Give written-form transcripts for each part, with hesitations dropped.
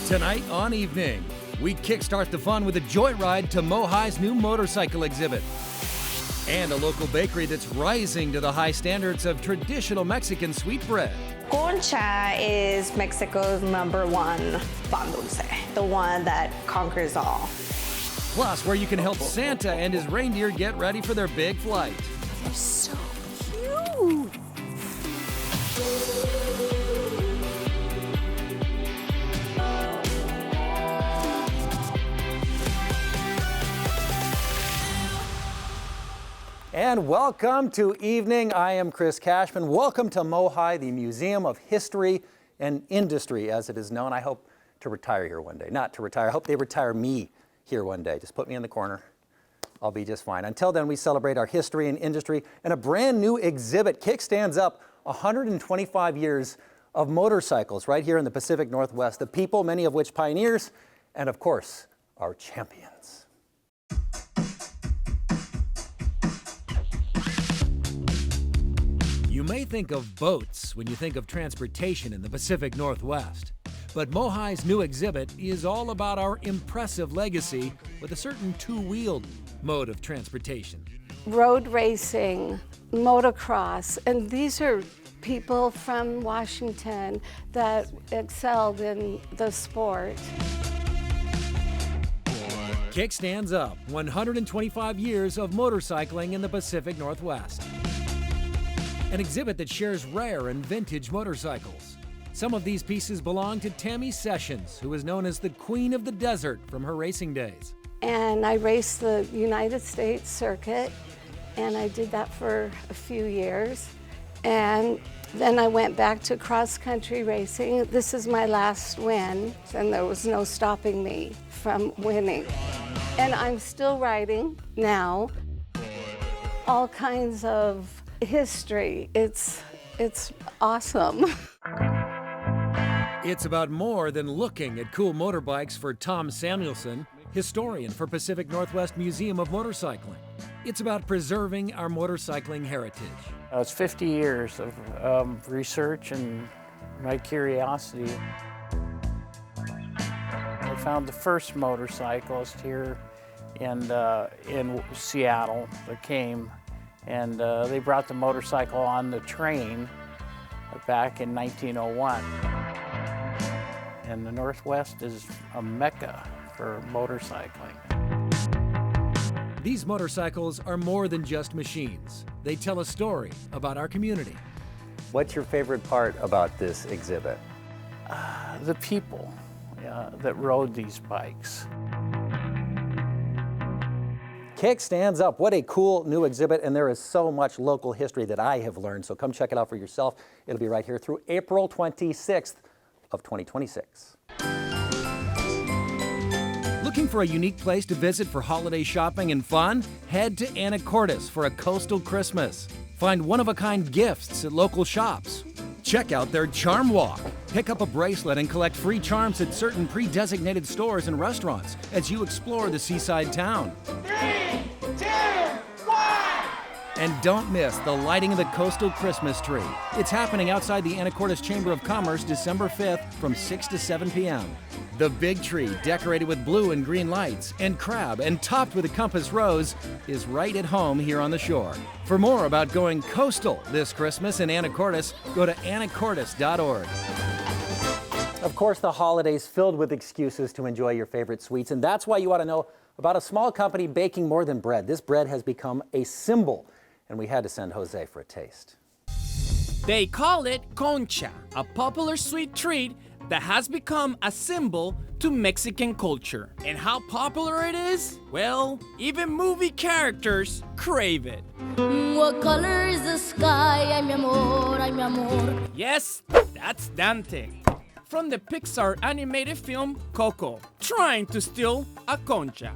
Tonight on Evening, we kickstart the fun with a joyride to MOHAI's new motorcycle exhibit. And a local bakery that's rising to the high standards of traditional Mexican sweetbread. Concha is Mexico's #1 pan dulce, the one that conquers all. Plus, where you can help Santa and his reindeer get ready for their big flight. They're so cute. And welcome to Evening. I am Chris Cashman. Welcome to MOHAI, the Museum of History and Industry, as it is known. I hope to retire here one day. Not to retire, I hope they retire me here one day. Just put me in the corner. I'll be just fine. Until then, we celebrate our history and industry and a brand new exhibit. Kickstand's up 125 years of motorcycles right here in the Pacific Northwest. The people, many of which pioneers, and of course, our champions. You may think of boats when you think of transportation in the Pacific Northwest. But MOHAI's new exhibit is all about our impressive legacy with a certain two-wheeled mode of transportation. Road racing, motocross, and these are people from Washington that excelled in the sport. Kickstand's up 125 years of motorcycling in the Pacific Northwest. An exhibit that shares rare and vintage motorcycles. Some of these pieces belong to Tammy Sessions, who is known as the Queen of the Desert from her racing days. And I raced the United States circuit, and I did that for a few years. And then I went back to cross-country racing. This is my last win, and there was no stopping me from winning. And I'm still riding now. All kinds of history. It's awesome. It's about more than looking at cool motorbikes for Tom Samuelson, historian for Pacific Northwest Museum of Motorcycling. It's about preserving our motorcycling heritage. It's 50 years of research and my curiosity. I found the first motorcyclist here in Seattle that came, and they brought the motorcycle on the train back in 1901. And the Northwest is a mecca for motorcycling. These motorcycles are more than just machines. They tell a story about our community. What's your favorite part about this exhibit? The people that rode these bikes. Kickstand's up. What a cool new exhibit, and there is so much local history that I have learned, so come check it out for yourself. It'll be right here through April 26th of 2026. Looking for a unique place to visit for holiday shopping and fun? Head to Anacortes for a coastal Christmas. Find one-of-a-kind gifts at local shops. Check out their Charm Walk. Pick up a bracelet and collect free charms at certain pre-designated stores and restaurants as you explore the seaside town. 3, 2, 1! And don't miss the lighting of the coastal Christmas tree. It's happening outside the Anacortes Chamber of Commerce December 5th from 6 to 7 p.m. The big tree, decorated with blue and green lights and crab and topped with a compass rose, is right at home here on the shore. For more about going coastal this Christmas in Anacortes, go to anacortes.org. Of course, the holidays filled with excuses to enjoy your favorite sweets, and that's why you ought to know about a small company baking more than bread. This bread has become a symbol, and we had to send Jose for a taste. They call it concha, a popular sweet treat that has become a symbol to Mexican culture. And how popular it is? Well, even movie characters crave it. What color is the sky? Ay, mi amor, ay, mi amor. Yes, that's Dante from the Pixar animated film Coco, trying to steal a concha.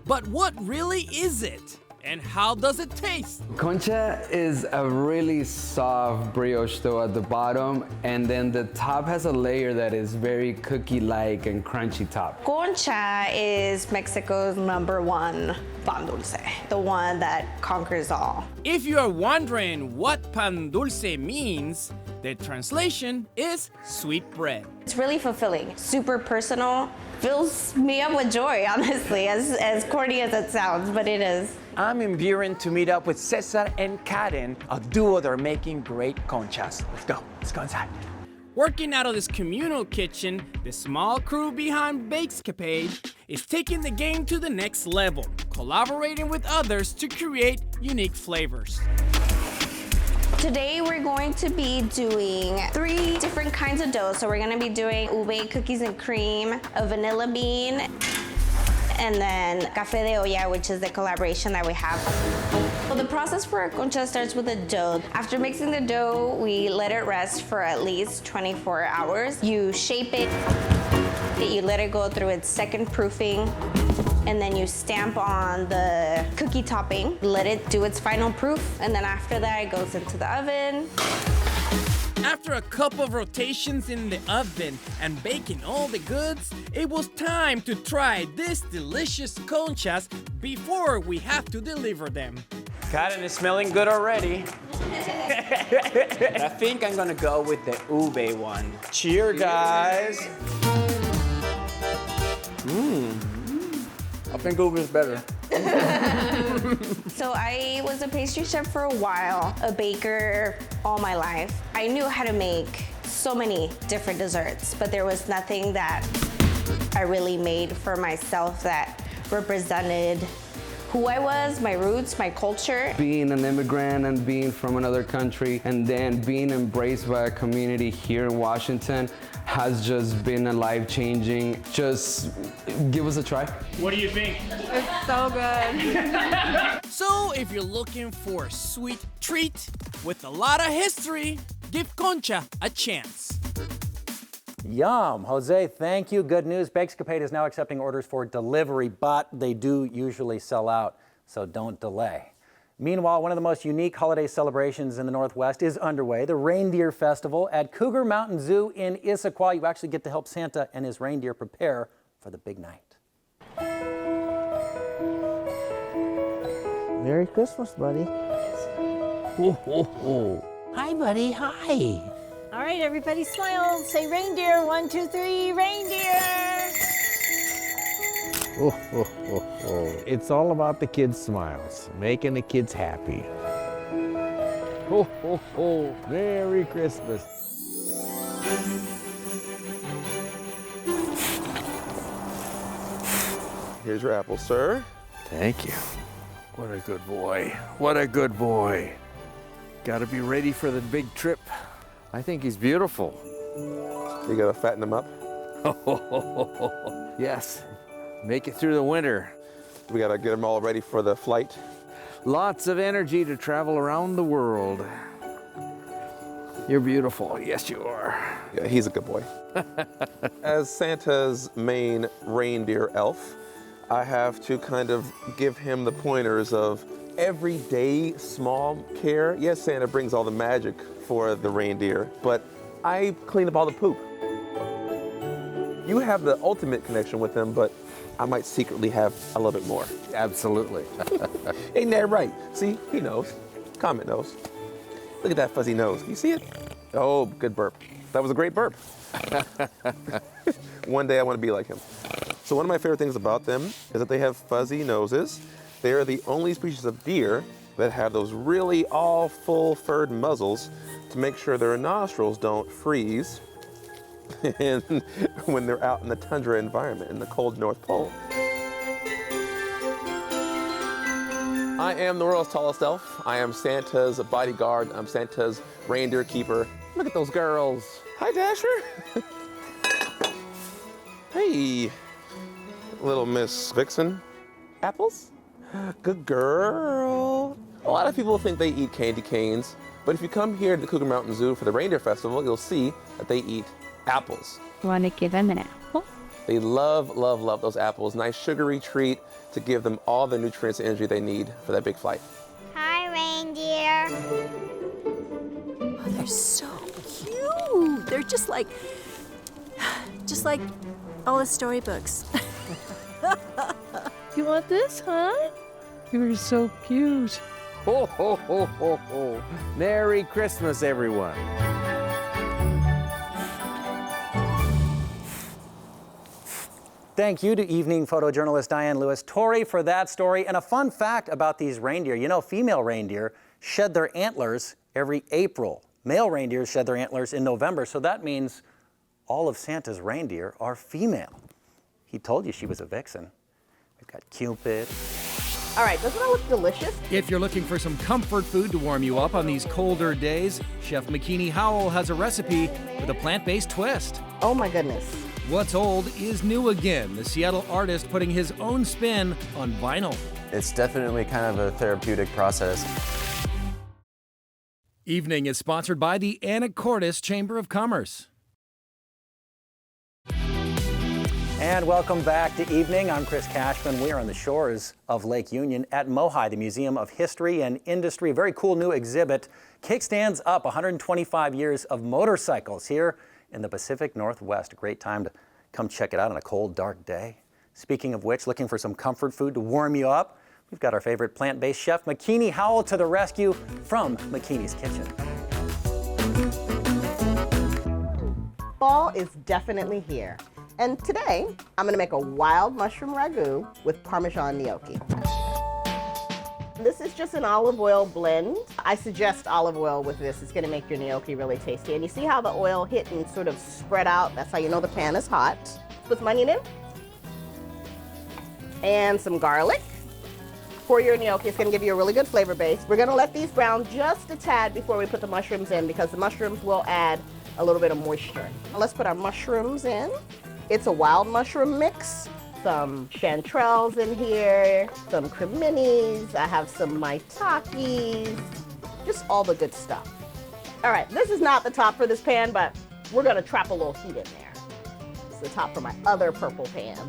But what really is it? And how does it taste? Concha is a really soft brioche dough at the bottom, and then the top has a layer that is very cookie-like and crunchy top. Concha is Mexico's #1 pan dulce, the one that conquers all. If you are wondering what pan dulce means, the translation is sweet bread. It's really fulfilling, super personal, fills me up with joy, honestly, as corny as it sounds, but it is. I'm in Buren to meet up with Cesar and Karen, a duo that are making great conchas. Let's go inside. Working out of this communal kitchen, the small crew behind Bakescapade is taking the game to the next level, collaborating with others to create unique flavors. Today we're going to be doing 3 different kinds of dough. So we're gonna be doing ube cookies and cream, a vanilla bean, and then café de olla, which is the collaboration that we have. Well, the process for our concha starts with the dough. After mixing the dough, we let it rest for at least 24 hours. You shape it, you let it go through its second proofing, and then you stamp on the cookie topping, let it do its final proof, and then after that, it goes into the oven. After a couple of rotations in the oven and baking all the goods, it was time to try these delicious conchas before we have to deliver them. Karen is smelling good already. I think I'm gonna go with the ube one. Cheers, guys. I think ube is better. So I was a pastry chef for a while, a baker all my life. I knew how to make so many different desserts, but there was nothing that I really made for myself that represented who I was, my roots, my culture. Being an immigrant and being from another country and then being embraced by a community here in Washington has just been a life-changing. Just give us a try. What do you think? It's so good. So if you're looking for a sweet treat with a lot of history, give concha a chance. Yum. Jose, thank you. Good news. Bakescapade is now accepting orders for delivery, but they do usually sell out, so don't delay. Meanwhile, one of the most unique holiday celebrations in the Northwest is underway, the Reindeer Festival at Cougar Mountain Zoo in Issaquah. You actually get to help Santa and his reindeer prepare for the big night. Merry Christmas, buddy. Ho, ho, ho. Hi, buddy. Hi. All right, everybody smile. Say reindeer. 1, 2, 3, reindeer. Oh, oh, oh, oh. It's all about the kids' smiles, making the kids happy. Ho, ho, ho. Merry Christmas. Here's your apple, sir. Thank you. What a good boy. What a good boy. Got to be ready for the big trip. I think he's beautiful. You gotta fatten him up. Yes. Make it through the winter. We gotta get him all ready for the flight. Lots of energy to travel around the world. You're beautiful. Yes, you are. Yeah, he's a good boy. As Santa's main reindeer elf, I have to kind of give him the pointers of everyday small care. Yes, Santa brings all the magic for the reindeer, but I clean up all the poop. You have the ultimate connection with them, but I might secretly have a little bit more. Absolutely. Ain't that right? See, he knows. Comet knows. Look at that fuzzy nose. You see it? Oh, good burp. That was a great burp. One day I want to be like him. So one of my favorite things about them is that they have fuzzy noses. They are the only species of deer that have those really all full furred muzzles to make sure their nostrils don't freeze and when they're out in the tundra environment in the cold North Pole. I am the world's tallest elf. I am Santa's bodyguard. I'm Santa's reindeer keeper. Look at those girls. Hi, Dasher. Hey, little Miss Vixen. Apples? Good girl. A lot of people think they eat candy canes, but if you come here to the Cougar Mountain Zoo for the Reindeer Festival, you'll see that they eat apples. You want to give him an apple? They love, love, love those apples. Nice sugary treat to give them all the nutrients and energy they need for that big flight. Hi, reindeer. Oh, they're so cute. They're just like all the storybooks. You want this, huh? You're so cute. Ho, ho, ho, ho, ho. Merry Christmas, everyone. Thank you to evening photojournalist Diane Lewis-Torrey for that story. And a fun fact about these reindeer, you know, female reindeer shed their antlers every April. Male reindeer shed their antlers in November, so that means all of Santa's reindeer are female. He told you she was a vixen. We've got Cupid. All right, doesn't that look delicious? If you're looking for some comfort food to warm you up on these colder days, Chef McKeany Howell has a recipe with a plant-based twist. Oh my goodness. What's old is new again. The Seattle artist putting his own spin on vinyl. It's definitely kind of a therapeutic process. Evening is sponsored by the Anacortes Chamber of Commerce. And welcome back to Evening. I'm Chris Cashman. We are on the shores of Lake Union at MOHAI, the Museum of History and Industry. A very cool new exhibit. Kickstand's up 125 years of motorcycles here in the Pacific Northwest. A great time to come check it out on a cold, dark day. Speaking of which, looking for some comfort food to warm you up, we've got our favorite plant-based chef, McKeany Howell, to the rescue from McKeany's Kitchen. Fall is definitely here. And today, I'm gonna make a wild mushroom ragu with Parmesan gnocchi. This is just an olive oil blend. I suggest olive oil with this. It's gonna make your gnocchi really tasty. And you see how the oil hit and sort of spread out? That's how you know the pan is hot. Put some onion in. And some garlic. For your gnocchi, it's gonna give you a really good flavor base. We're gonna let these brown just a tad before we put the mushrooms in because the mushrooms will add a little bit of moisture. Let's put our mushrooms in. It's a wild mushroom mix. Some chanterelles in here, some creminis, I have some maitakes, just all the good stuff. All right, this is not the top for this pan, but we're gonna trap a little heat in there. It's the top for my other purple pan.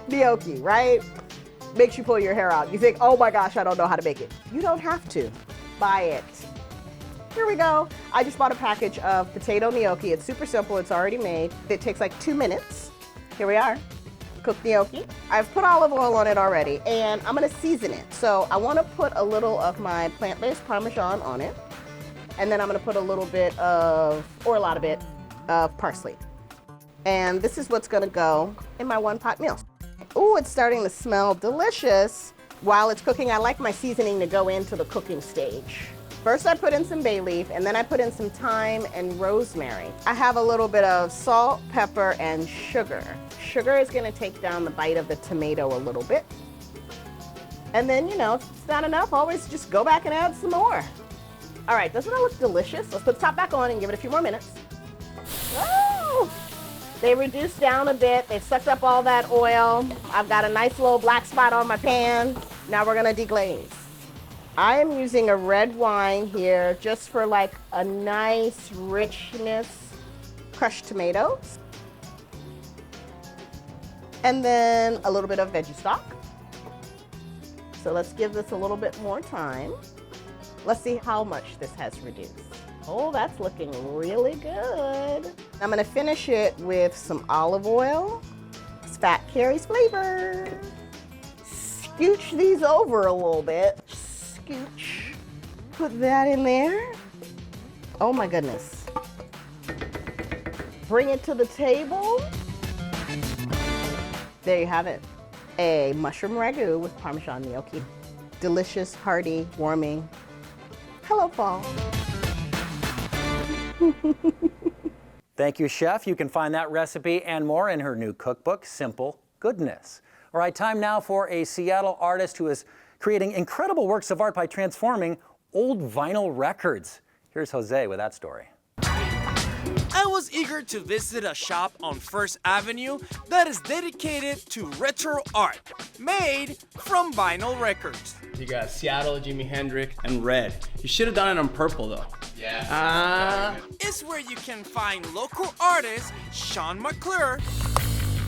Gnocchi, right? Makes you pull your hair out. You think, oh my gosh, I don't know how to make it. You don't have to. Buy it. Here we go. I just bought a package of potato gnocchi. It's super simple, it's already made. It takes like 2 minutes. Here we are, cooked gnocchi. I've put olive oil on it already and I'm gonna season it. So I wanna put a little of my plant-based Parmesan on it. And then I'm gonna put a little bit of, or a lot of it, of parsley. And this is what's gonna go in my one-pot meal. Ooh, it's starting to smell delicious. While it's cooking, I like my seasoning to go into the cooking stage. First I put in some bay leaf and then I put in some thyme and rosemary. I have a little bit of salt, pepper, and sugar. Sugar is gonna take down the bite of the tomato a little bit. And then, you know, if it's not enough, always just go back and add some more. All right, doesn't that look delicious? Let's put the top back on and give it a few more minutes. Oh, they reduced down a bit. They've sucked up all that oil. I've got a nice little black spot on my pan. Now we're gonna deglaze. I am using a red wine here just for like a nice richness. Crushed tomatoes. And then a little bit of veggie stock. So let's give this a little bit more time. Let's see how much this has reduced. Oh, that's looking really good. I'm gonna finish it with some olive oil. This fat carries flavor. Scooch these over a little bit. Scooch. Put that in there. Oh my goodness. Bring it to the table. There you have it. A mushroom ragu with Parmesan gnocchi. Delicious, hearty, warming. Hello, fall. Thank you, Chef. You can find that recipe and more in her new cookbook, Simple Goodness. All right, time now for a Seattle artist who is creating incredible works of art by transforming old vinyl records. Here's Jose with that story. I was eager to visit a shop on First Avenue that is dedicated to retro art, made from vinyl records. You got Seattle, Jimi Hendrix, and red. You should have done it on purple though. It's where you can find local artist Sean McClure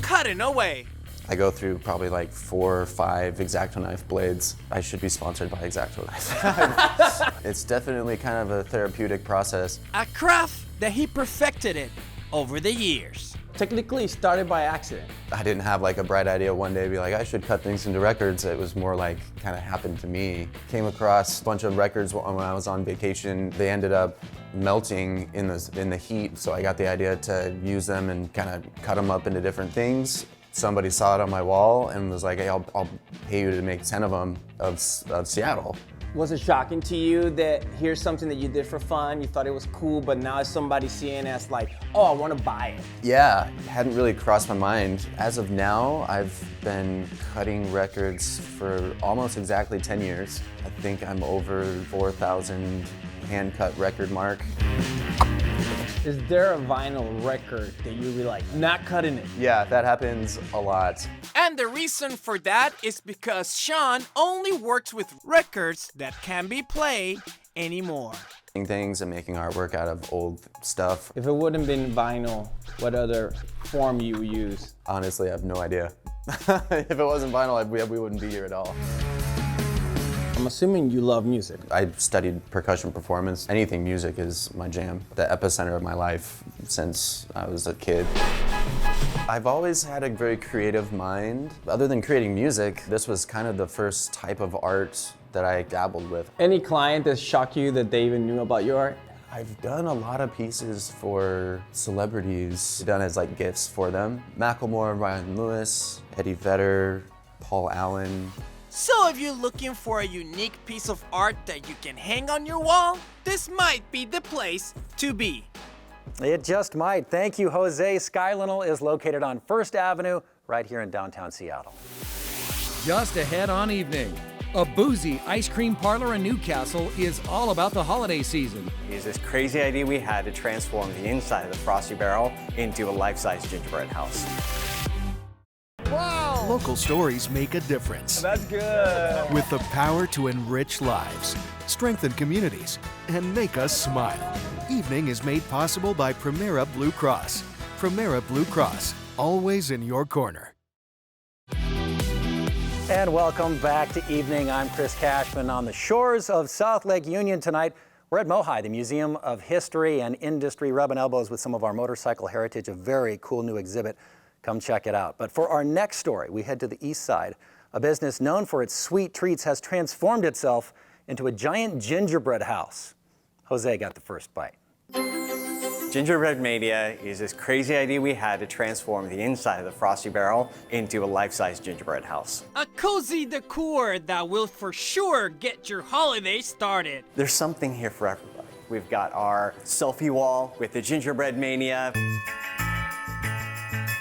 cutting away. I go through probably like 4 or 5 X-Acto knife blades. I should be sponsored by X-Acto knife. It's definitely kind of a therapeutic process. A craft that he perfected it over the years. Technically started by accident. I didn't have like a bright idea one day to be like, I should cut things into records. It was more like kind of happened to me. Came across a bunch of records when I was on vacation. They ended up melting in the heat, so I got the idea to use them and kind of cut them up into different things. Somebody saw it on my wall and was like, hey, I'll pay you to make 10 of them of Seattle. Was it shocking to you that here's something that you did for fun, you thought it was cool, but now somebody seeing it as like, oh, I want to buy it? Yeah, it hadn't really crossed my mind. As of now, I've been cutting records for almost exactly 10 years. I think I'm over 4,000 hand-cut record mark. Is there a vinyl record that you be like, not cutting it? Yeah, that happens a lot. And the reason for that is because Sean only works with records that can't be played anymore. Things and making artwork out of old stuff. If it wouldn't been vinyl, what other form you would use? Honestly, I have no idea. If it wasn't vinyl, we wouldn't be here at all. I'm assuming you love music. I studied percussion performance. Anything music is my jam. The epicenter of my life since I was a kid. I've always had a very creative mind. Other than creating music, this was kind of the first type of art that I dabbled with. Any client that shocked you that they even knew about your art? I've done a lot of pieces for celebrities, done as like gifts for them. Macklemore, Ryan Lewis, Eddie Vedder, Paul Allen. So if you're looking for a unique piece of art that you can hang on your wall, this might be the place to be. It just might. Thank you, Jose. Skylinal is located on 1st Avenue right here in downtown Seattle. Just ahead on evening, a boozy ice cream parlor in Newcastle is all about the holiday season. It's this crazy idea we had to transform the inside of the Frosty Barrel into a life-size gingerbread house. Wow! Local stories make a difference. That's good. With the power to enrich lives, strengthen communities, and make us smile. Evening is made possible by Primera Blue Cross. Primera Blue Cross, always in your corner. And welcome back to Evening. I'm Chris Cashman on the shores of South Lake Union tonight. We're at MOHAI, the Museum of History and Industry, rubbing elbows with some of our motorcycle heritage, a very cool new exhibit. Come check it out. But for our next story, we head to the east side. A business known for its sweet treats has transformed itself into a giant gingerbread house. Jose got the first bite. Gingerbread Mania is this crazy idea we had to transform the inside of the Frosty Barrel into a life-size gingerbread house. A cozy decor that will for sure get your holiday started. There's something here for everybody. We've got our selfie wall with the Gingerbread Mania.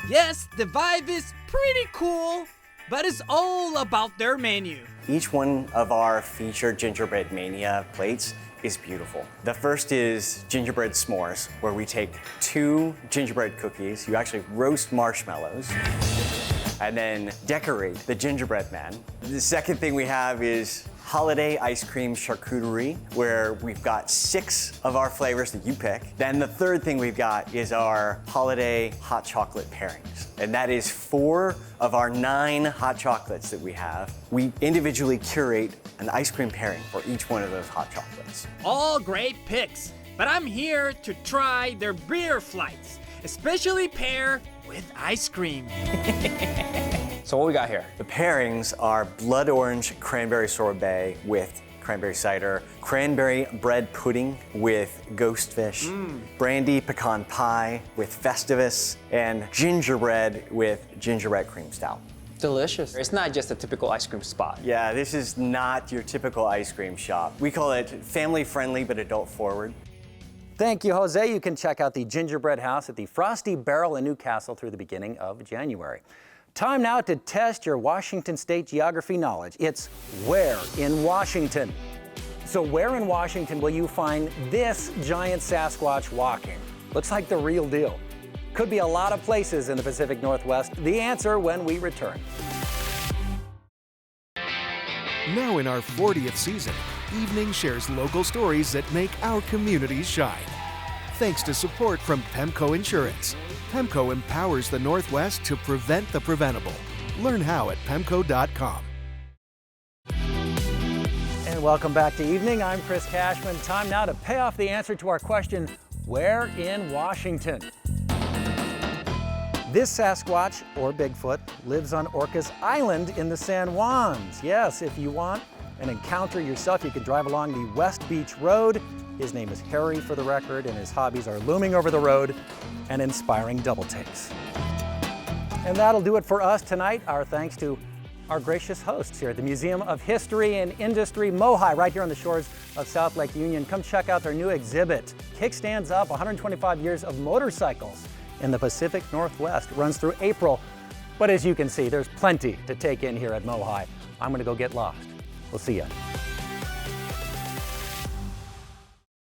Yes, the vibe is pretty cool, but it's all about their menu. Each one of our featured Gingerbread Mania plates is beautiful. The first is gingerbread s'mores, where we take 2 gingerbread cookies, you actually roast marshmallows, and then decorate the gingerbread man. The second thing we have is holiday ice cream charcuterie, where we've got 6 of our flavors that you pick. Then the third thing we've got is our holiday hot chocolate pairings. And that is 4 of our 9 hot chocolates that we have. We individually curate an ice cream pairing for each one of those hot chocolates. All great picks, but I'm here to try their beer flights, especially paired with ice cream. So what we got here? The pairings are blood orange cranberry sorbet with cranberry cider, cranberry bread pudding with ghost fish, brandy pecan pie with Festivus, and gingerbread with gingerbread cream stout. Delicious. It's not just a typical ice cream spot. Yeah, this is not your typical ice cream shop. We call it family friendly but adult forward. Thank you, Jose. You can check out the Gingerbread House at the Frosty Barrel in Newcastle through the beginning of January. Time now to test your Washington State geography knowledge. It's where in Washington? So where in Washington will you find this giant Sasquatch walking? Looks like the real deal. Could be a lot of places in the Pacific Northwest. The answer when we return. Now in our 40th season, Evening shares local stories that make our communities shine. thanks to support from PEMCO Insurance. PEMCO empowers the Northwest to prevent the preventable. Learn how at PEMCO.com. And welcome back to Evening. I'm Chris Cashman. Time now to pay off the answer to our question, where in Washington? This Sasquatch, or Bigfoot, lives on Orcas Island in the San Juans. Yes, if you want an encounter yourself, you can drive along the West Beach Road. His name is Harry for the record, and his hobbies are looming over the road and inspiring double takes. And that'll do it for us tonight. Our thanks to our gracious hosts here at the Museum of History and Industry, MOHAI, right here on the shores of South Lake Union. Come check out their new exhibit, Kickstands Up, 125 Years of Motorcycles in the Pacific Northwest. It runs through April, but as you can see, there's plenty to take in here at MOHAI. I'm gonna go get lost. We'll see you.